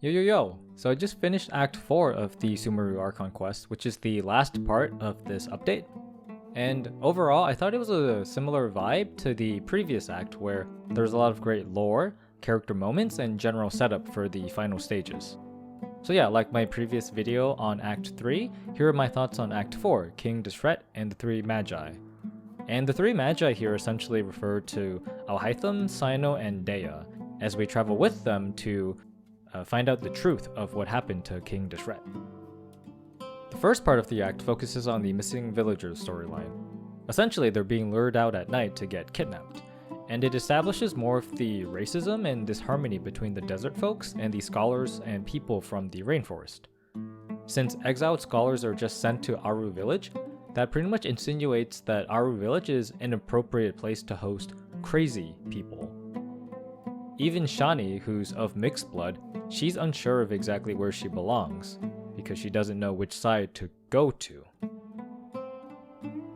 Yo yo yo! So I just finished Act 4 of the Sumeru Archon quest, which is the last part of this update. And overall, I thought it was a similar vibe to the previous act where there's a lot of great lore, character moments, and general setup for the final stages. So yeah, like my previous video on Act 3, here are my thoughts on Act 4, King Deshret and the 3 Magi. And the 3 Magi here essentially refer to alhaitham, cyno, and dehya, as we travel with them to find out the truth of what happened to King Deshret. The first part of the act focuses on the missing villagers storyline. Essentially, they're being lured out at night to get kidnapped, and it establishes more of the racism and disharmony between the desert folks and the scholars and people from the rainforest. Since exiled scholars are just sent to Aru village, that pretty much insinuates that Aru village is an appropriate place to host crazy people. Even Shani, who's of mixed blood, she's unsure of exactly where she belongs, because she doesn't know which side to go to.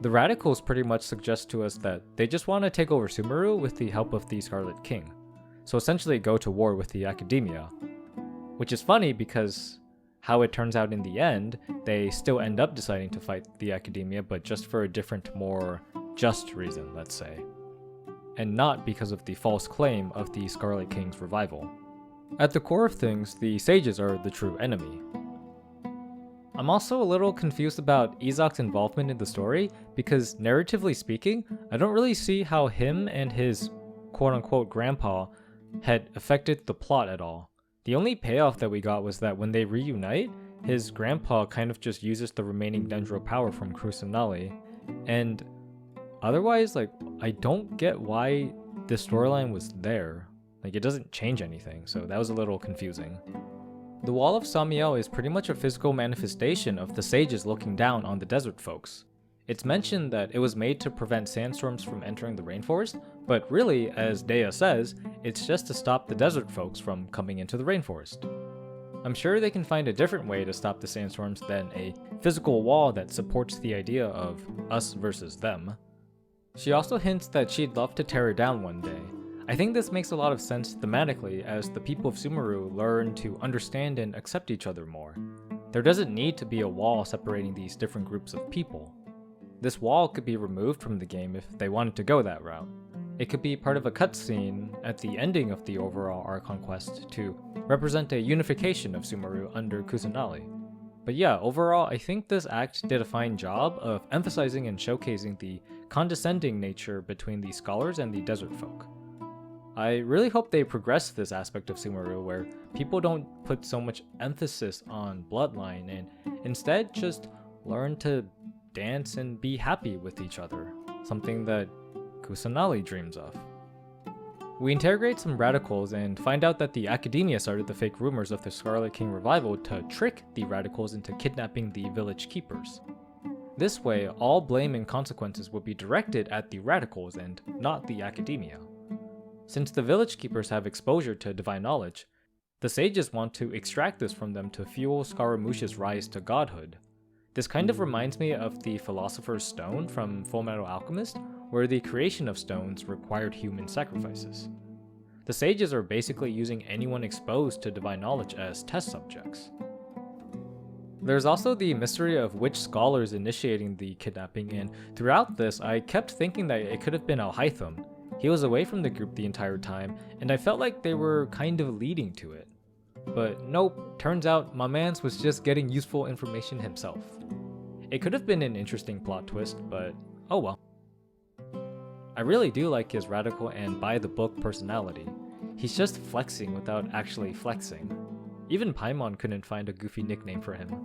The radicals pretty much suggest to us that they just want to take over Sumeru with the help of the Scarlet King, so essentially go to war with the academia. Which is funny because how it turns out in the end, they still end up deciding to fight the academia, but just for a different, more just reason, let's say. And not because of the false claim of the Scarlet King's revival. At the core of things, the sages are the true enemy. I'm also a little confused about Izak's involvement in the story, because narratively speaking, I don't really see how him and his quote-unquote grandpa had affected the plot at all. The only payoff that we got was that when they reunite, his grandpa kind of just uses the remaining dendro power from Kusanali, and otherwise, I don't get why this storyline was there. It doesn't change anything, so that was a little confusing. The Wall of Samiel is pretty much a physical manifestation of the sages looking down on the desert folks. It's mentioned that it was made to prevent sandstorms from entering the rainforest, but really, as dehya says, it's just to stop the desert folks from coming into the rainforest. I'm sure they can find a different way to stop the sandstorms than a physical wall that supports the idea of us versus them. She also hints that she'd love to tear it down one day. I think this makes a lot of sense thematically as the people of Sumeru learn to understand and accept each other more. There doesn't need to be a wall separating these different groups of people. This wall could be removed from the game if they wanted to go that route. It could be part of a cutscene at the ending of the overall Archon quest to represent a unification of Sumeru under Kusanali. But yeah, overall, I think this act did a fine job of emphasizing and showcasing the condescending nature between the scholars and the desert folk. I really hope they progress this aspect of Sumeru where people don't put so much emphasis on bloodline and instead just learn to dance and be happy with each other, something that Kusanali dreams of. We interrogate some radicals and find out that the academia started the fake rumors of the Scarlet King revival to trick the radicals into kidnapping the village keepers. This way, all blame and consequences would be directed at the radicals and not the academia. Since the village keepers have exposure to divine knowledge, the sages want to extract this from them to fuel Scaramouche's rise to godhood. This kind of reminds me of the Philosopher's Stone from Fullmetal Alchemist, where the creation of stones required human sacrifices. The sages are basically using anyone exposed to divine knowledge as test subjects. There's also the mystery of which scholar is initiating the kidnapping, and throughout this I kept thinking that it could have been alhaitham. He was away from the group the entire time, and I felt like they were kind of leading to it. But nope, turns out my mans was just getting useful information himself. It could have been an interesting plot twist, but oh well. I really do like his radical and by-the-book personality. He's just flexing without actually flexing. Even Paimon couldn't find a goofy nickname for him.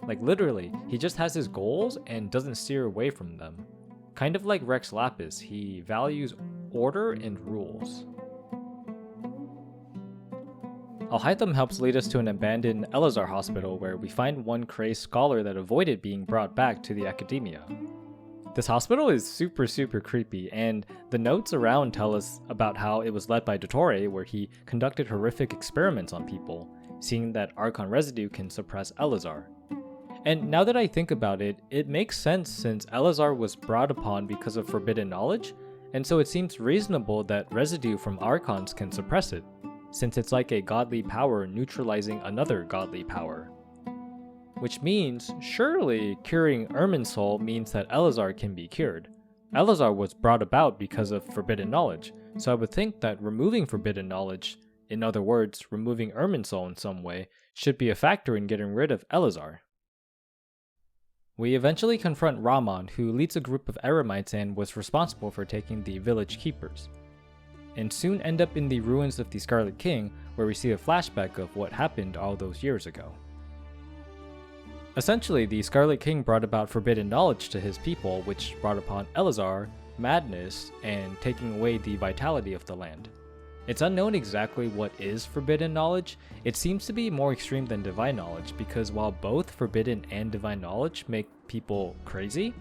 Literally, he just has his goals and doesn't steer away from them. Kind of like Rex Lapis, he values order and rules. Alhaitham helps lead us to an abandoned Eleazar hospital where we find one crazed scholar that avoided being brought back to the academia. This hospital is super creepy, and the notes around tell us about how it was led by Dottore, where he conducted horrific experiments on people, seeing that Archon residue can suppress Eleazar. And now that I think about it, it makes sense since Eleazar was brought upon because of forbidden knowledge, and so it seems reasonable that residue from Archons can suppress it. since it's like a godly power neutralizing another godly power. Which means, surely, curing Irminsul means that Eleazar can be cured. Eleazar was brought about because of forbidden knowledge, so I would think that removing forbidden knowledge, in other words, removing Irminsul in some way, should be a factor in getting rid of Eleazar. We eventually confront Rahman, who leads a group of Eremites and was responsible for taking the village keepers, and soon end up in the ruins of the Scarlet King, where we see a flashback of what happened all those years ago. Essentially, the Scarlet King brought about forbidden knowledge to his people, which brought upon Eleazar, madness, and taking away the vitality of the land. It's unknown exactly what is forbidden knowledge. It seems to be more extreme than divine knowledge, because while both forbidden and divine knowledge make people crazy,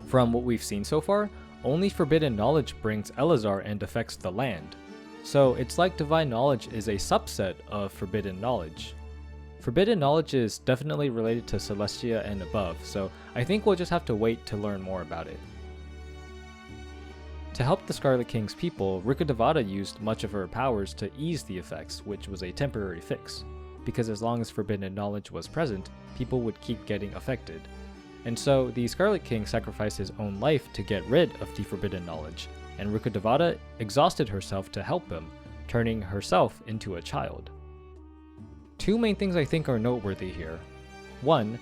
from what we've seen so far, only forbidden knowledge brings Eleazar and affects the land. So it's like divine knowledge is a subset of forbidden knowledge. Forbidden knowledge is definitely related to Celestia and above, so I think we'll just have to wait to learn more about it. To help the Scarlet King's people, Rukkhadevata used much of her powers to ease the effects, which was a temporary fix, because as long as forbidden knowledge was present, people would keep getting affected. And so the Scarlet King sacrificed his own life to get rid of the forbidden knowledge, and Rukkhadevata exhausted herself to help him, turning herself into a child. Two main things I think are noteworthy here. One,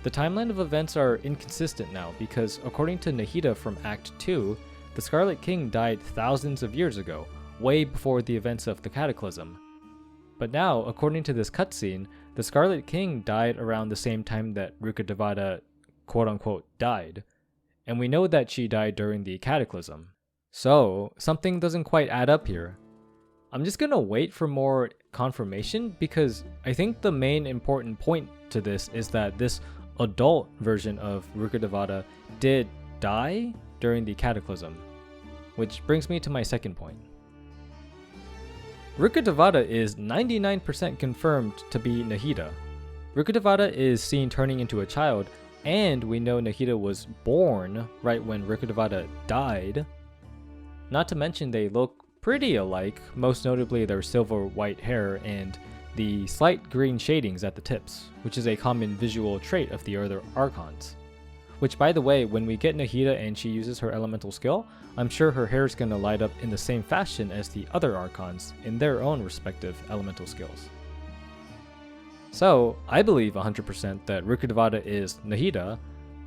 the timeline of events are inconsistent now because according to Nahida from Act 2, the Scarlet King died thousands of years ago, way before the events of the Cataclysm. But now, according to this cutscene, the Scarlet King died around the same time that Rukkhadevata quote-unquote died, and we know that she died during the Cataclysm. So, something doesn't quite add up here. I'm just gonna wait for more confirmation because I think the main important point to this is that this adult version of Rukkhadevata did die during the Cataclysm, which brings me to my second point. Rukkhadevata is 99% confirmed to be Nahida. Rukkhadevata is seen turning into a child, and we know Nahida was born right when Rukkhadevata died. Not to mention they look pretty alike, most notably their silver white hair and the slight green shadings at the tips, which is a common visual trait of the other Archons. Which, by the way, when we get Nahida and she uses her elemental skill, I'm sure her hair is going to light up in the same fashion as the other Archons in their own respective elemental skills. So, I believe 100% that Rukkhadevata is Nahida,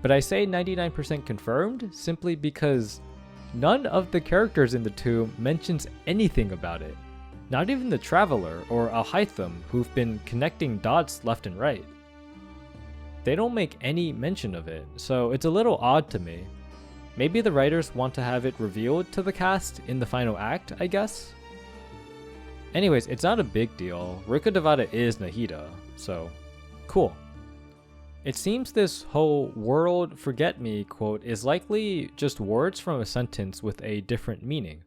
but I say 99% confirmed simply because none of the characters in the tomb mentions anything about it. Not even the Traveler or Alhaitham, who've been connecting dots left and right. They don't make any mention of it, so it's a little odd to me. Maybe the writers want to have it revealed to the cast in the final act, I guess? Anyways, it's not a big deal. Rukkhadevata is Nahida, so cool. It seems this whole "world forget me" quote is likely just words from a sentence with a different meaning.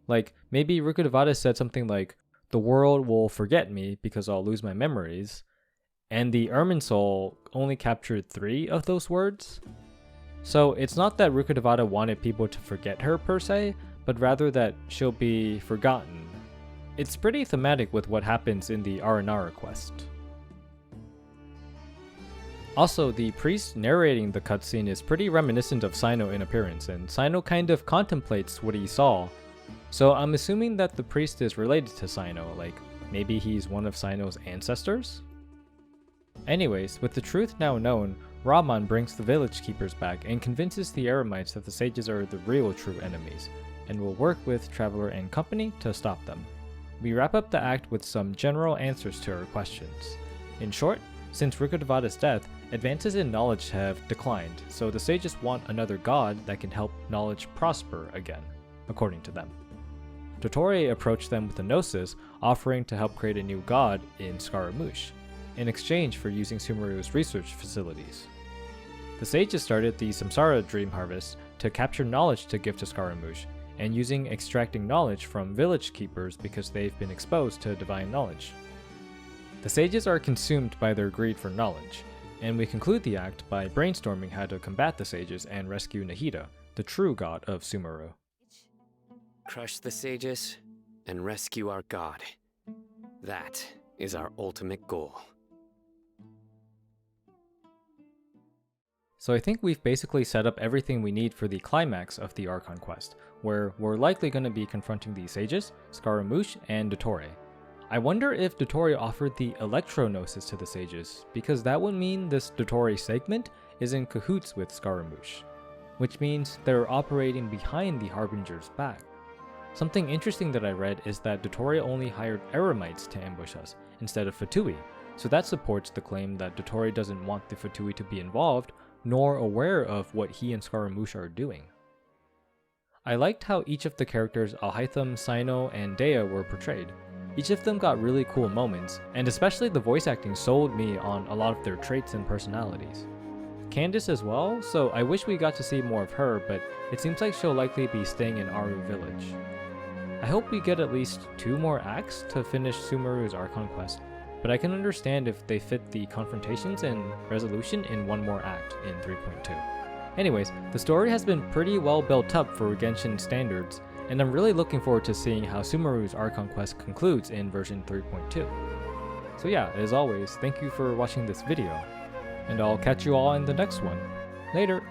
Like, maybe Rukkhadevata said something like, "The world will forget me because I'll lose my memories," and the Irminsul only captured 3 of those words. So it's not that Rukkhadevata wanted people to forget her per se, but rather that she'll be forgotten. It's pretty thematic with what happens in the Aranara quest. Also, the priest narrating the cutscene is pretty reminiscent of Cyno in appearance, and Cyno kind of contemplates what he saw. So I'm assuming that the priest is related to Cyno, like maybe he's one of Cyno's ancestors? Anyways, with the truth now known, Rahman brings the village keepers back and convinces the Eremites that the sages are the real true enemies, and will work with Traveler and company to stop them. We wrap up the act with some general answers to our questions. In short, since Rukkhadevata's death, advances in knowledge have declined, so the sages want another god that can help knowledge prosper again, according to them. Dottore approached them with a gnosis, offering to help create a new god in Scaramouche, in exchange for using Sumeru's research facilities. The sages started the Samsara Dream Harvest to capture knowledge to give to Scaramouche, and using extracting knowledge from village keepers because they've been exposed to divine knowledge. The sages are consumed by their greed for knowledge, and we conclude the act by brainstorming how to combat the sages and rescue Nahida, the true god of Sumeru. Crush the sages and rescue our god. That is our ultimate goal. So I think we've basically set up everything we need for the climax of the Archon quest, where we're likely going to be confronting the sages, Scaramouche, and Dottore. I wonder if Dottore offered the Electro-Gnosis to the sages, because that would mean this Dottore segment is in cahoots with Scaramouche, which means they're operating behind the Harbinger's back. Something interesting that I read is that Dottore only hired Eremites to ambush us, instead of Fatui, so that supports the claim that Dottore doesn't want the Fatui to be involved, nor aware of what he and Scaramouche are doing. I liked how each of the characters alhaitham, cyno, and dehya were portrayed. Each of them got really cool moments, and especially the voice acting sold me on a lot of their traits and personalities. Candace as well, so I wish we got to see more of her, but it seems like she'll likely be staying in Aru village. I hope we get at least 2 more acts to finish Sumeru's Archon quest, but I can understand if they fit the confrontations and resolution in 1 more act in 3.2. Anyways, the story has been pretty well built up for Genshin standards, and I'm really looking forward to seeing how Sumeru's Archon quest concludes in version 3.2. So yeah, as always, thank you for watching this video, and I'll catch you all in the next one. Later!